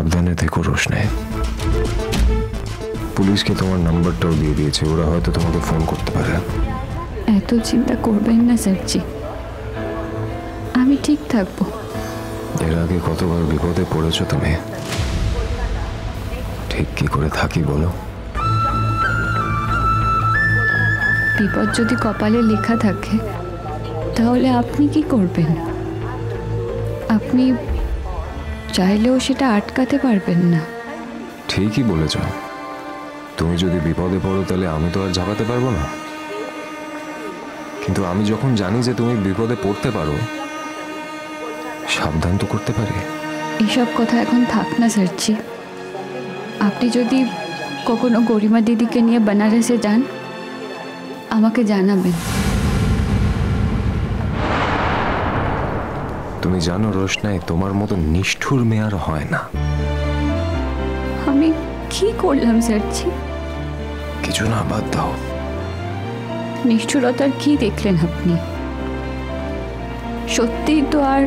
সাবধানে থেকো রোশনাই। পুলিশকে তোমার নাম্বারটাও দিয়ে দিয়েছে, ওরা হয়তো তোমাকে ফোন করতে পারে। এত চিন্তা করবেন না স্যারজি, আমি ঠিক থাকবো। এর আগে কতবার বিপদে পড়েছো তুমি, ঠিক কি করে থাকি বলো? বিপদ যদি কপালে লেখা থাকে তাহলে আপনি কি করবেন? আপনি চাইলেও সেটা আটকাতে পারবেন না। ঠিকই বলেছ, তুমি যদি বিপদে পড়ো তাহলে আমি তো আর ঝাঁপাতে পারবো না। কিন্তু আমি যখন জানি যে তুমি বিপদে পড়তে পারো, সাবধান তো করতে পারি। এসব কথা এখন থাক না স্যারজি। আপনি যদি কখনো গরিমা দিদিকে নিয়ে বেনারসে যান আমাকে জানাবেন। তুমি জানো রোশনাই, তোমার মতো নিষ্ঠুর মেয়ে আর হয় না। আমি কি করলাম স্যারজি? কিছু না, বাদ দাও। নিষ্ঠুরতার কি দেখলেন আপনি? সত্যিই তো আর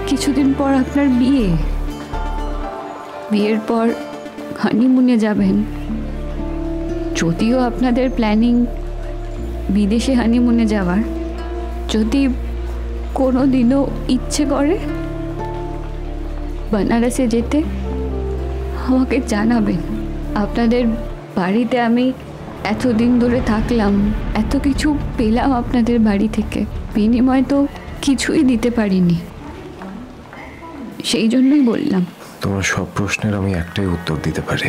কিছুদিন পর আপনার বিয়ে, বিয়ের পর হানিমুনে যাবেন। যদিও আপনাদের প্ল্যানিং বিদেশে হানিমুনে যাওয়ার, যদি কোনো দিনও ইচ্ছে করে বেনারসে যেতে আমাকে জানাবেন। আপনাদের বাড়িতে আমি এতদিন ধরে থাকলাম, এত কিছু পেলাম আপনাদের বাড়ি থেকে, বিনিময় তো কিছুই দিতে পারিনি। সেই জন্যই বললাম। তোমার সব প্রশ্নের আমি একটাই উত্তর দিতে পারি।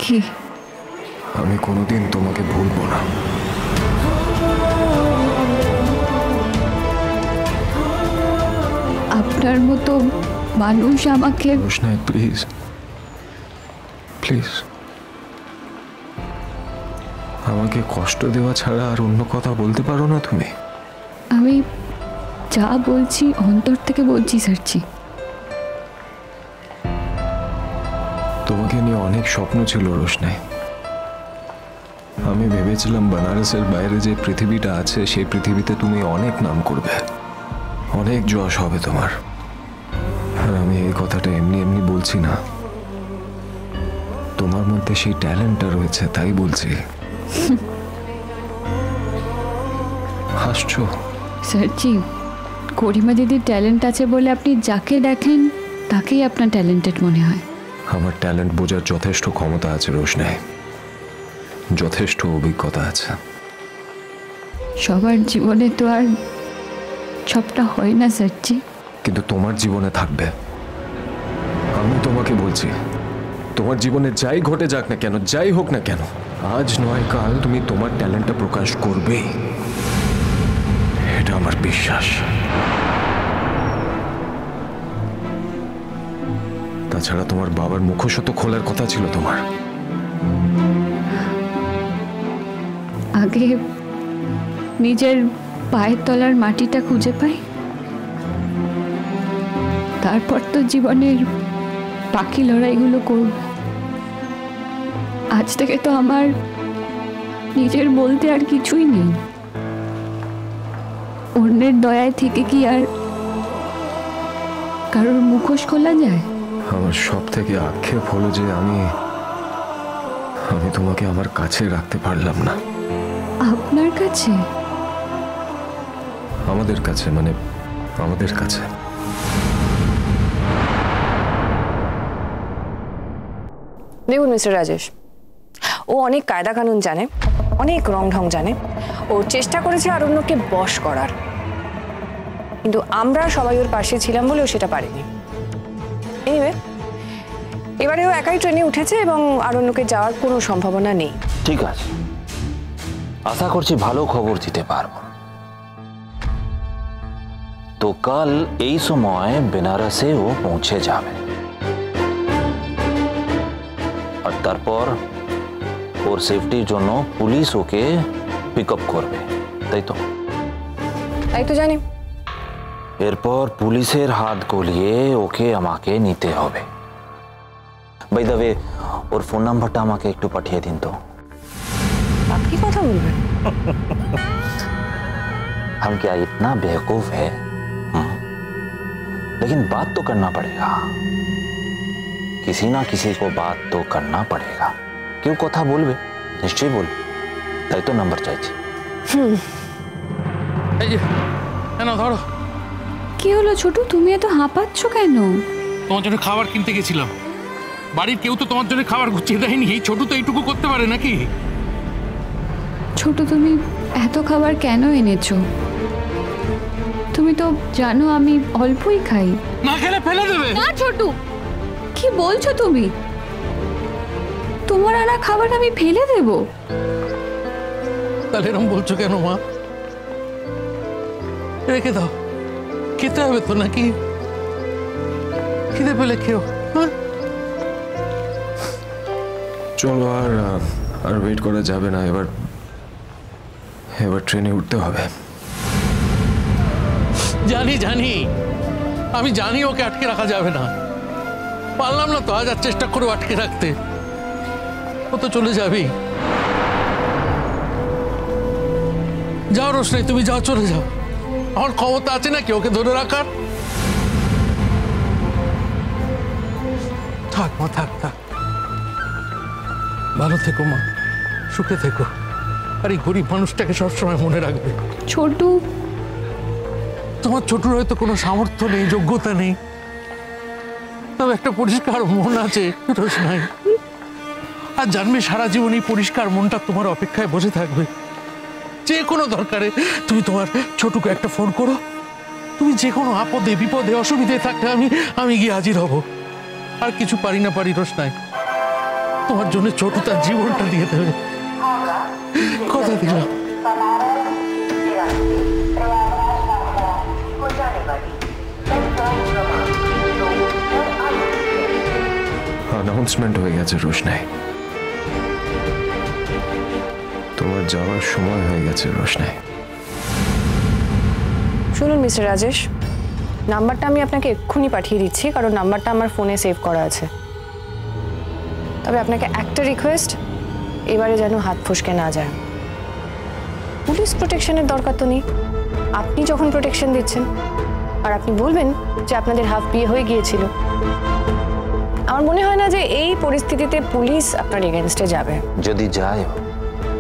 কি? আমি কোনোদিন তোমাকে ভুলবো না। আপনার মতো মানুষ আমাকে... রোশনাই প্লিজ, প্লিজ, আমাকে কষ্ট দেওয়া ছাড়া আর অন্য কথা বলতে পারো না তুমি? আমি যা বলছি অন্তর থেকে বলছি স্যারজি। তোমাকে নিয়ে অনেক স্বপ্ন ছিল রোশনাই। আমি ভেবেছিলাম বেনারসের বাইরে যে পৃথিবীটা আছে সেই পৃথিবীতে তুমি অনেক নাম করবে, অনেক যশ হবে তোমার। আর আমি এই কথাটা এমনি এমনি বলছি না, তোমার মধ্যে সেই ট্যালেন্টটা রয়েছে তাই বলছি। হাসছো? স্যারজি, গরিমা দিদির ট্যালেন্ট আছে বলে আপনি যাকে দেখেন তাকেই আপনার ট্যালেন্টেড মনে হয়। আমার ট্যালেন্ট বোঝার যথেষ্ট ক্ষমতা আছে রোশনাই, যথেষ্ট অভিজ্ঞতা আছে। সবার জীবনে তো আর সবটা হয় না স্যারজি। কিন্তু তোমার জীবনে থাকবে। আমি তোমাকে বলছি, তোমার জীবনে যাই ঘটে যাক না কেন, যাই হোক না কেন, আজ নয় কাল তুমি তোমার ট্যালেন্টটা প্রকাশ করবেই, এটা আমার বিশ্বাস। তাছাড়া তোমার বাবার মুখোশও তো খোলার কথা ছিল তোমার। আগে নিজের পায়ের তলার মাটিটা খুঁজে পাই, তারপর তো জীবনের বাকি লড়াইগুলো করব। আজ থেকে তো আমার নিজের বলতে আর কিছুই নেই। অন্যের দয়ায় থেকে কি আর কারোর মুখোশ খোলা যায়? আমার সব থেকে আক্ষেপ হলো যে আমি তোমাকে আমার কাছে রাখতে পারলাম না। আপনার কাছে? আমাদের কাছে, মানে আমাদের কাছে। দেখুন মিস্টার রাজেশ, ও অনেক কায়দা কানুন জানে, অনেক রং ঢং জানে। ও চেষ্টা করেছে আরণ্যকে বশ করার, কিন্তু আমরা সবাই ওর পাশে ছিলাম বলে ও সেটা পারেনি। এনিওয়ে, এবারে ও একাই ট্রেনে উঠেছে এবং আরণ্যকে যাওয়ার কোনো সম্ভাবনা নেই। ঠিক আছে, আশা করছি ভালো খবর দিতে পারবো। তো কাল এই সময় বেনারসে ও পৌঁছে যাবে, আর তারপর ওর সেফটির জন্য পুলিশ ওকে পিক আপ করবে, তাই তো? তাই তো জানি। এরপর পুলিশের হাত গলিয়ে ওকে আমাকে নিতে হবে। বাই দ্য ওয়ে, ওর ফোন নাম্বারটা আমাকে একটু পাঠিয়ে দিন তো। আপনি কথা বলবেন? हम क्या इतना बेवकूफ है? लेकिन बात तो करना पड़ेगा, किसी ना किसी को बात तो करना पड़ेगा। क्यों कथा बोलबे, निश्चय बोल, তাই তো নাম্বার চাইছি। এই যে না ধরো। কি হলো ছোটু, তুমি এত হাঁপাচ্ছ কেন? তোমার জন্য খাবার কিনতে গেছিলাম, বাড়ির কেউ তো তোমার জন্য খাবার গুছিয়ে দেয়নি, এই ছোটু তো এইটুকু করতে পারে নাকি? ছোট, তুমি এত খাবার কেন এনেছো? তুমি তো জানো আমি অল্পই খাই। না খেলে ফেলে দেবে। না ছোটু, কি বলছো তুমি? তোমার আনা খাবার আমি ফেলে দেব? তাহলে এরকম বলছো কেন মা? রেখে দাও, খেতে হবে তো নাকি? খিদে পেলে খেও। চলো, আর ওয়েট করা যাবে না, এবার ট্রেনে উঠতে হবে। জানি জানি, আমি জানি ওকে আটকে রাখা যাবে না, পারলাম না তো আজ আর চেষ্টা করে আটকে রাখতে। ও তো চলে যাবেই। যাও রোশনাই, তুমি যাও, চলে যাও। আমার ক্ষমতা আছে নাকি ওকে ধরে রাখার? থাক মা, থাক থাক, ভালো থেকো মা, সুখে থেকো। আর এই গরিব মানুষটাকে সবসময় মনে রাখবে। ছোটু, তোমার ছোটুর হয়তো কোনো সামর্থ্য নেই, যোগ্যতা নেই, তবে একটা পরিষ্কার মন আছে রোশনাই। আর জানবে সারা জীবন এই পরিষ্কার মনটা তোমার অপেক্ষায় বসে থাকবে। যে কোনো দরকারে তুমি তোমার ছোটুকে একটা ফোন করো, তুমি যে কোনো আপদে বিপদে অসুবিধে থাকলে আমি গিয়ে হাজির হব। আর কিছু পারি না পারি রোশনাই, তোমার জন্য ছোটু তার জীবনটা দিয়ে দেবে, কথা দিলাম। অ্যানাউন্সমেন্ট হয়ে গেছে রোশনাই, তোমার যাওয়ার সময় হয়ে গেছে রোশনাই। শুনুন মিস্টার রাজেশ, নাম্বারটা আমি আপনাকে এক্ষুনি পাঠিয়ে দিচ্ছি, কারণ নাম্বারটা আমার ফোনে সেভ করা আছে। তবে আপনাকে একটা রিকোয়েস্ট, এবারে যেন হাত ফসকে না যায়। পুলিশ প্রোটেকশনের দরকার তো নেই, আপনি যখন প্রোটেকশন দিচ্ছেন, আর আপনি বলবেন যে আপনাদের হাফ বিয়ে হয়ে গিয়েছিল। আমার মনে হয় না যে এই পরিস্থিতিতে পুলিশ আপনার এগেনস্টে যাবে। যদি যায়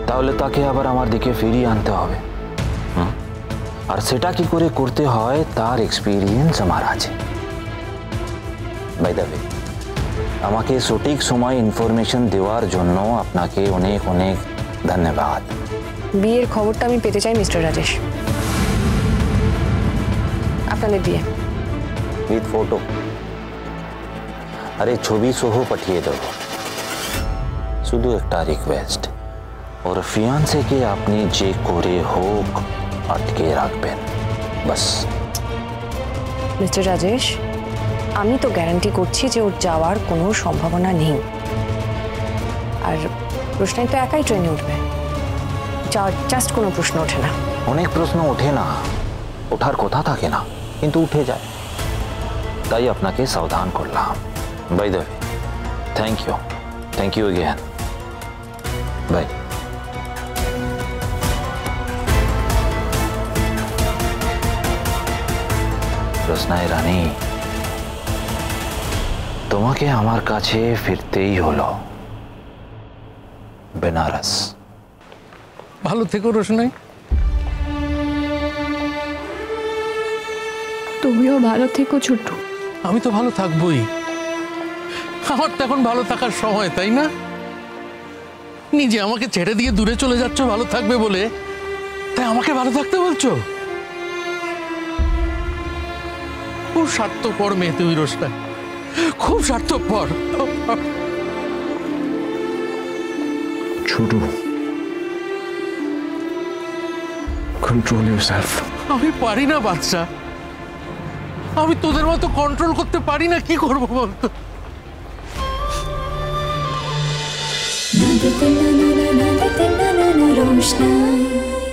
তাহলে তাকে আবার আমার দিকে ফিরিয়ে আনতে হবে, আর সেটা কি করে করতে হয় তার এক্সপিরিয়েন্স আমার আছে। বাই দ্য ওয়ে, আমাকে সঠিক সময় ইনফরমেশন দেওয়ার জন্য আপনাকে অনেক অনেক ধন্যবাদ। বিয়ের খবরটা আমি পেতে চাই মিস্টার রাজেশ, আপনাদের বিয়ে উইথ ফটো। আরে ছবি সহ পাঠিয়ে দেব। শুধু একটা রিকোয়েস্ট, ওর ফিয়ান্সেকে আপনি যে করে হোক আটকে রাখবেন, বাস। মিস্টার রাজেশ, আমি তো গ্যারান্টি করছি যে ওর যাওয়ার কোনো সম্ভাবনা নেই। আর রোশনাই তো একাই ট্রেনে উঠবে, যাওয়ার জাস্ট কোনো প্রশ্ন ওঠে না। অনেক প্রশ্ন ওঠে না, ওঠার কথা থাকে না, কিন্তু উঠে যায়, তাই আপনাকে সাবধান করলাম। By the way, thank you again, bye. Roshnai Rani, তোমাকে আমার কাছে ফিরতেই হলো, বেনারস। ভালো থেকো রোশনাই। তুমিও ভালো থেকো ছোটু। আমি তো ভালো থাকবোই, আমার তো এখন ভালো থাকার সময়, তাই না? নিজে আমাকে ছেড়ে দিয়ে দূরে চলে যাচ্ছ ভালো থাকবে বলে, তাই আমাকে ভালো থাকতে বলছো? খুব স্বার্থপর মেয়ে তুই রোশনাই, খুব স্বার্থপর। Chhotu, control yourself. আমি পারি না বাচ্চা, আমি তোদের মতো কন্ট্রোল করতে পারি না, কি করবো বলতো? रोशनाई।